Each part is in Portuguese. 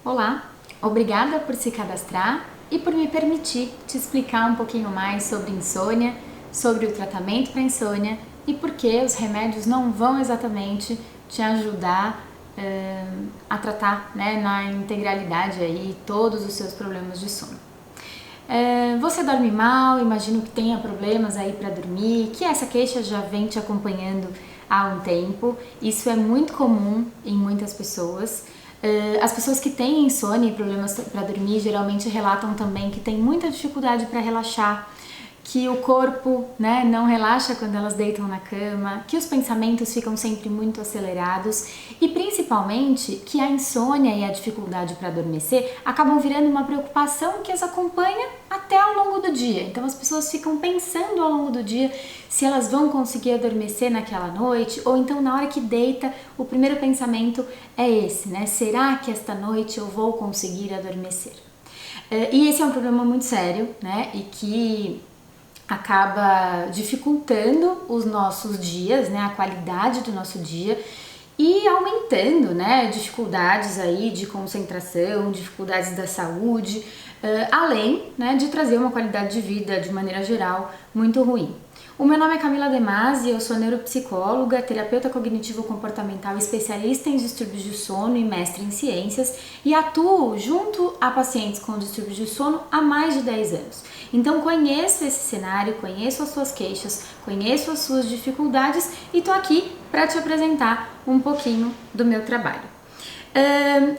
Olá, obrigada por se cadastrar e por me permitir te explicar um pouquinho mais sobre insônia, sobre o tratamento para insônia e por que os remédios não vão exatamente te ajudar a tratar, né, na integralidade aí todos os seus problemas de sono. Você dorme mal, imagino que tenha problemas aí para dormir, que essa queixa já vem te acompanhando há um tempo. Isso é muito comum em muitas pessoas. As pessoas que têm insônia e problemas para dormir geralmente relatam também que têm muita dificuldade para relaxar, que o corpo, né, não relaxa quando elas deitam na cama, que os pensamentos ficam sempre muito acelerados e principalmente que a insônia e a dificuldade para adormecer acabam virando uma preocupação que as acompanha até ao longo do dia. Então as pessoas ficam pensando ao longo do dia se elas vão conseguir adormecer naquela noite, ou então na hora que deita, o primeiro pensamento é esse, né? Será que esta noite eu vou conseguir adormecer? E esse é um problema muito sério, né? E que acaba dificultando os nossos dias, né, a qualidade do nosso dia e aumentando, né, dificuldades aí de concentração, dificuldades da saúde, além, né, de trazer uma qualidade de vida de maneira geral muito ruim. O meu nome é Camila Demasi, eu sou neuropsicóloga, terapeuta cognitivo-comportamental, especialista em distúrbios de sono e mestre em ciências e atuo junto a pacientes com distúrbios de sono há mais de 10 anos. Então conheço esse cenário, conheço as suas queixas, conheço as suas dificuldades e tô aqui para te apresentar um pouquinho do meu trabalho.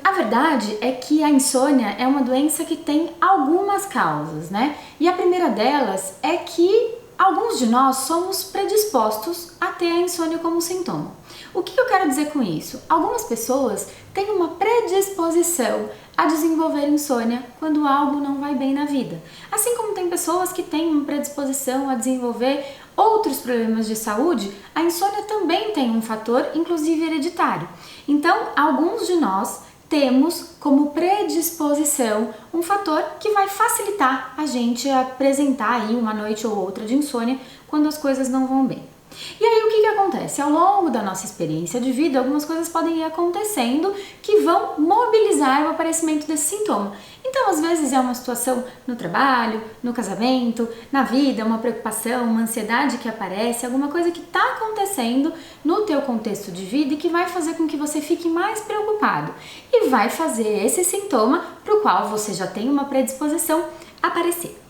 A verdade é que a insônia é uma doença que tem algumas causas, né? E a primeira delas é que alguns de nós somos predispostos a ter a insônia como sintoma. O que eu quero dizer com isso? Algumas pessoas têm uma predisposição a desenvolver insônia quando algo não vai bem na vida. Assim como tem pessoas que têm uma predisposição a desenvolver outros problemas de saúde, a insônia também tem um fator, inclusive hereditário. Então, alguns de nós temos como predisposição um fator que vai facilitar a gente a apresentar aí uma noite ou outra de insônia quando as coisas não vão bem. E aí o que acontece? Ao longo da nossa experiência de vida, algumas coisas podem ir acontecendo que vão mobilizar o aparecimento desse sintoma. Então, às vezes é uma situação no trabalho, no casamento, na vida, uma preocupação, uma ansiedade que aparece, alguma coisa que está acontecendo no teu contexto de vida e que vai fazer com que você fique mais preocupado e vai fazer esse sintoma para o qual você já tem uma predisposição aparecer.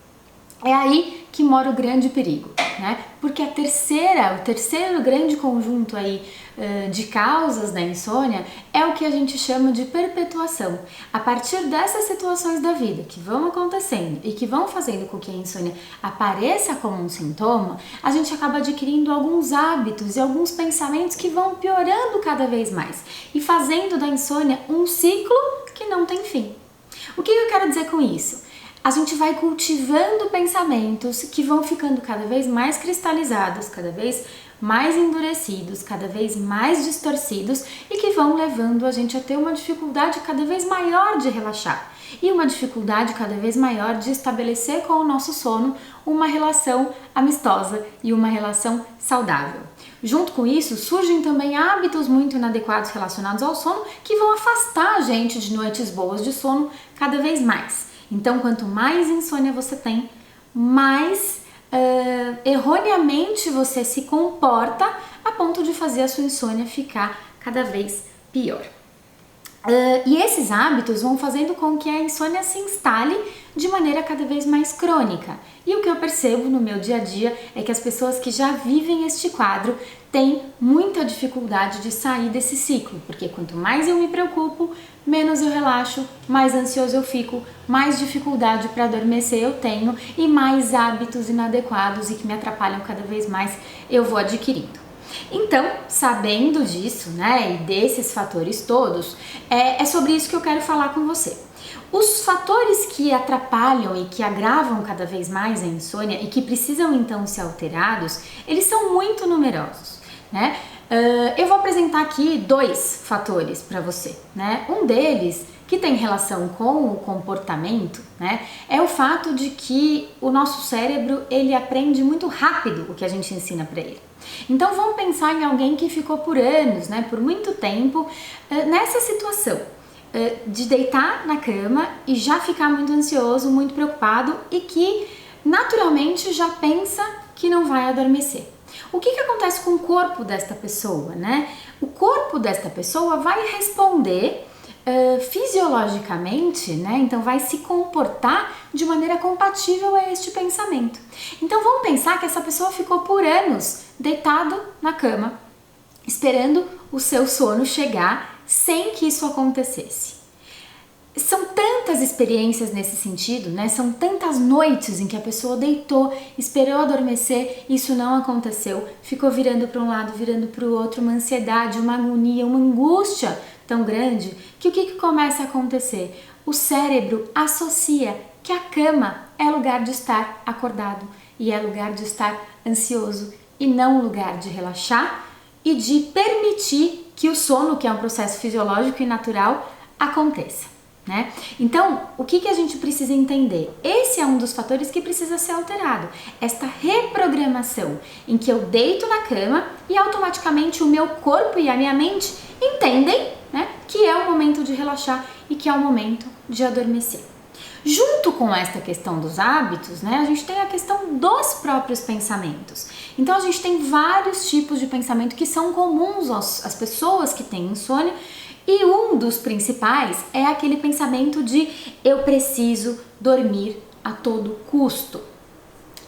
É aí que mora o grande perigo, né? Porque o terceiro grande conjunto aí de causas da insônia é o que a gente chama de perpetuação. A partir dessas situações da vida que vão acontecendo e que vão fazendo com que a insônia apareça como um sintoma, a gente acaba adquirindo alguns hábitos e alguns pensamentos que vão piorando cada vez mais e fazendo da insônia um ciclo que não tem fim. O que eu quero dizer com isso? A gente vai cultivando pensamentos que vão ficando cada vez mais cristalizados, cada vez mais endurecidos, cada vez mais distorcidos e que vão levando a gente a ter uma dificuldade cada vez maior de relaxar e uma dificuldade cada vez maior de estabelecer com o nosso sono uma relação amistosa e uma relação saudável. Junto com isso, surgem também hábitos muito inadequados relacionados ao sono que vão afastar a gente de noites boas de sono cada vez mais. Então, quanto mais insônia você tem, mais erroneamente você se comporta a ponto de fazer a sua insônia ficar cada vez pior. E esses hábitos vão fazendo com que a insônia se instale de maneira cada vez mais crônica. E o que eu percebo no meu dia a dia é que as pessoas que já vivem este quadro têm muita dificuldade de sair desse ciclo, porque quanto mais eu me preocupo, menos eu relaxo, mais ansioso eu fico, mais dificuldade para adormecer eu tenho e mais hábitos inadequados e que me atrapalham cada vez mais eu vou adquirindo. Então, sabendo disso, né, e desses fatores todos, é sobre isso que eu quero falar com você. Os fatores que atrapalham e que agravam cada vez mais a insônia e que precisam então ser alterados, eles são muito numerosos, né? Eu vou apresentar aqui dois fatores para você, né? Um deles, que tem relação com o comportamento, né, é o fato de que o nosso cérebro, ele aprende muito rápido o que a gente ensina para ele. Então vamos pensar em alguém que ficou por anos, né, por muito tempo nessa situação. de deitar na cama e já ficar muito ansioso, muito preocupado e que naturalmente já pensa que não vai adormecer. O que acontece com o corpo desta pessoa, né? O corpo desta pessoa vai responder fisiologicamente, né? Então vai se comportar de maneira compatível a este pensamento. Então vamos pensar que essa pessoa ficou por anos deitado na cama, esperando o seu sono chegar sem que isso acontecesse. São tantas experiências nesse sentido, né? São tantas noites em que a pessoa deitou, esperou adormecer, isso não aconteceu, ficou virando para um lado, virando para o outro, uma ansiedade, uma agonia, uma angústia tão grande que o que começa a acontecer? O cérebro associa que a cama é lugar de estar acordado e é lugar de estar ansioso e não lugar de relaxar e de permitir que o sono, que é um processo fisiológico e natural, aconteça. Né? Então, o que a gente precisa entender? Esse é um dos fatores que precisa ser alterado. Esta reprogramação em que eu deito na cama e automaticamente o meu corpo e a minha mente entendem, né, que é o momento de relaxar e que é o momento de adormecer. Junto com esta questão dos hábitos, né, a gente tem a questão dos próprios pensamentos. Então, a gente tem vários tipos de pensamento que são comuns às pessoas que têm insônia. E um dos principais é aquele pensamento de eu preciso dormir a todo custo.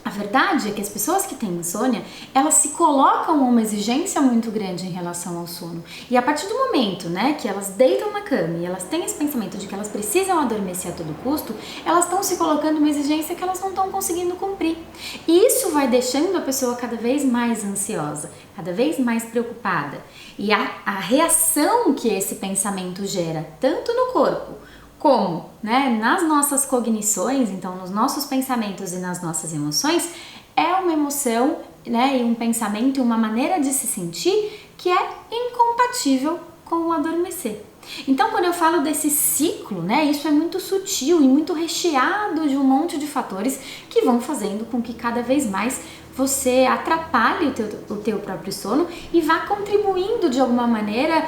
A verdade é que as pessoas que têm insônia, elas se colocam uma exigência muito grande em relação ao sono. E a partir do momento, né, que elas deitam na cama e elas têm esse pensamento de que elas precisam adormecer a todo custo, elas estão se colocando uma exigência que elas não estão conseguindo cumprir. E isso vai deixando a pessoa cada vez mais ansiosa, cada vez mais preocupada. E a reação que esse pensamento gera, tanto no corpo, como, né, nas nossas cognições, então nos nossos pensamentos e nas nossas emoções, é uma emoção, né, e um pensamento e uma maneira de se sentir que é incompatível com o adormecer. Então, quando eu falo desse ciclo, né, isso é muito sutil e muito recheado de um monte de fatores que vão fazendo com que cada vez mais você atrapalhe o teu próprio sono e vá contribuindo de alguma maneira,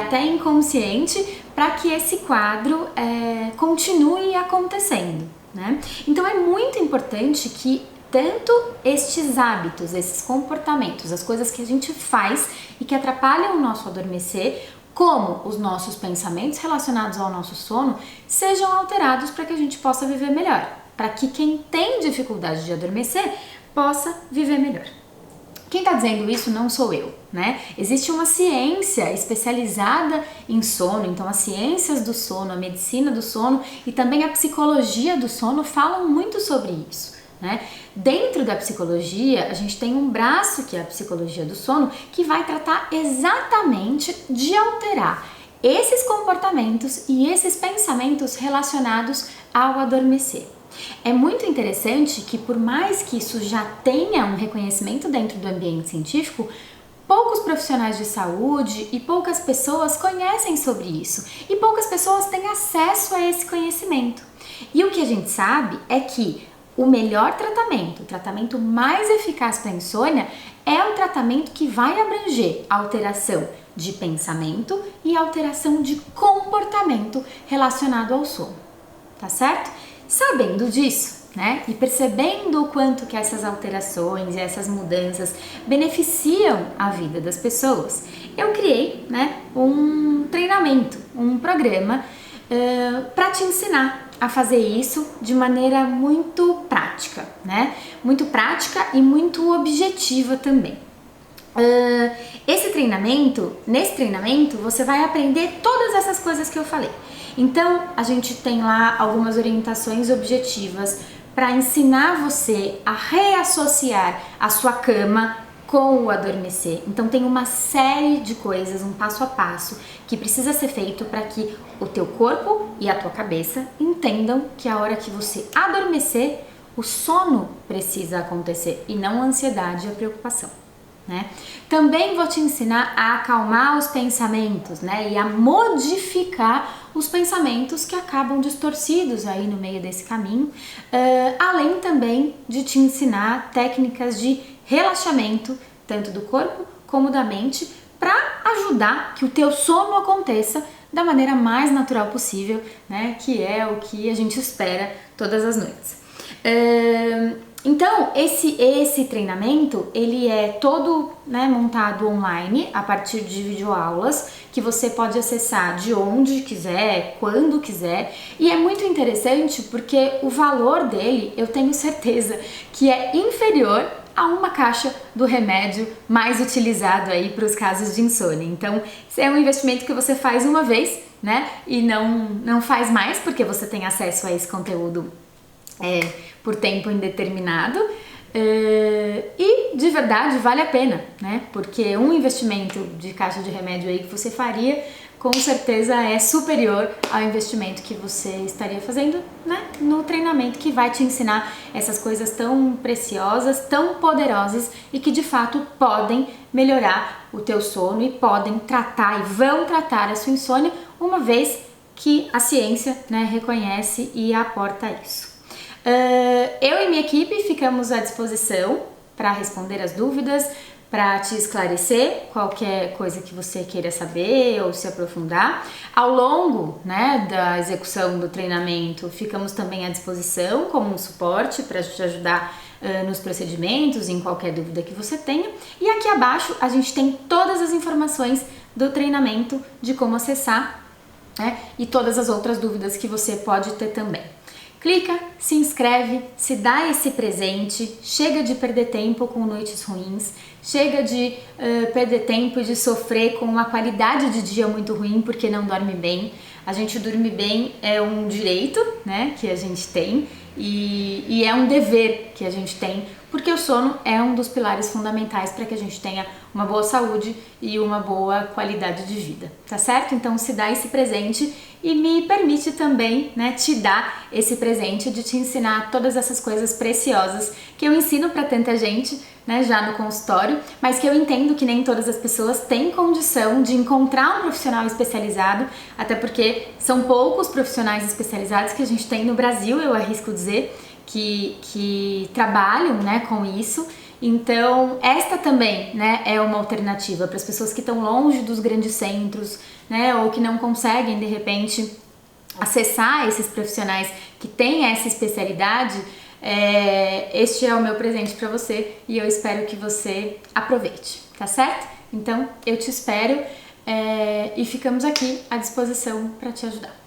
até inconsciente, para que esse quadro continue acontecendo, né? Então é muito importante que tanto estes hábitos, esses comportamentos, as coisas que a gente faz e que atrapalham o nosso adormecer, como os nossos pensamentos relacionados ao nosso sono, sejam alterados para que a gente possa viver melhor, para que quem tem dificuldade de adormecer possa viver melhor. Quem está dizendo isso não sou eu, né? Existe uma ciência especializada em sono, então as ciências do sono, a medicina do sono e também a psicologia do sono falam muito sobre isso, né? Dentro da psicologia, a gente tem um braço que é a psicologia do sono, que vai tratar exatamente de alterar esses comportamentos e esses pensamentos relacionados ao adormecer. É muito interessante que, por mais que isso já tenha um reconhecimento dentro do ambiente científico, poucos profissionais de saúde e poucas pessoas conhecem sobre isso e poucas pessoas têm acesso a esse conhecimento. E o que a gente sabe é que o melhor tratamento, o tratamento mais eficaz para a insônia, é o tratamento que vai abranger a alteração de pensamento e alteração de comportamento relacionado ao sono, tá certo? Sabendo disso, né, e percebendo o quanto que essas alterações e essas mudanças beneficiam a vida das pessoas, eu criei, né, um treinamento, um programa para te ensinar a fazer isso de maneira muito prática, né, muito prática e muito objetiva também. Nesse treinamento você vai aprender todas essas coisas que eu falei. Então, a gente tem lá algumas orientações objetivas para ensinar você a reassociar a sua cama com o adormecer. Então, tem uma série de coisas, um passo a passo, que precisa ser feito para que o teu corpo e a tua cabeça entendam que a hora que você adormecer, o sono precisa acontecer e não a ansiedade e a preocupação. Né? Também vou te ensinar a acalmar os pensamentos, né? E a modificar os pensamentos que acabam distorcidos aí no meio desse caminho, além também de te ensinar técnicas de relaxamento, tanto do corpo como da mente, para ajudar que o teu sono aconteça da maneira mais natural possível, né? Que é o que a gente espera todas as noites. Então, esse treinamento, ele é todo, né, montado online, a partir de videoaulas, que você pode acessar de onde quiser, quando quiser, e é muito interessante porque o valor dele, eu tenho certeza que é inferior a uma caixa do remédio mais utilizado aí para os casos de insônia. Então, esse é um investimento que você faz uma vez, né, e não faz mais, porque você tem acesso a esse conteúdo por tempo indeterminado, e de verdade vale a pena, né? Porque um investimento de caixa de remédio aí que você faria, com certeza é superior ao investimento que você estaria fazendo, né, no treinamento que vai te ensinar essas coisas tão preciosas, tão poderosas e que de fato podem melhorar o teu sono e podem tratar e vão tratar a sua insônia, uma vez que a ciência, né, reconhece e aporta isso. Eu e minha equipe ficamos à disposição para responder as dúvidas, para te esclarecer qualquer coisa que você queira saber ou se aprofundar. Ao longo, né, da execução do treinamento, ficamos também à disposição como um suporte para te ajudar nos procedimentos, em qualquer dúvida que você tenha. E aqui abaixo a gente tem todas as informações do treinamento, de como acessar, né, e todas as outras dúvidas que você pode ter também. Clica, se inscreve, se dá esse presente, chega de perder tempo com noites ruins, chega de perder tempo e de sofrer com uma qualidade de dia muito ruim porque não dorme bem. A gente dormir bem é um direito, né, que a gente tem e é um dever que a gente tem, porque o sono é um dos pilares fundamentais para que a gente tenha uma boa saúde e uma boa qualidade de vida, tá certo? Então se dá esse presente e me permite também, né, te dar esse presente de te ensinar todas essas coisas preciosas que eu ensino para tanta gente, né, já no consultório, mas que eu entendo que nem todas as pessoas têm condição de encontrar um profissional especializado, até porque são poucos profissionais especializados que a gente tem no Brasil, eu arrisco dizer, que trabalham, né, com isso. Então, esta também, né, é uma alternativa para as pessoas que estão longe dos grandes centros, né, ou que não conseguem, de repente, acessar esses profissionais que têm essa especialidade. Este é o meu presente para você e eu espero que você aproveite, tá certo? Então, eu te espero e ficamos aqui à disposição para te ajudar.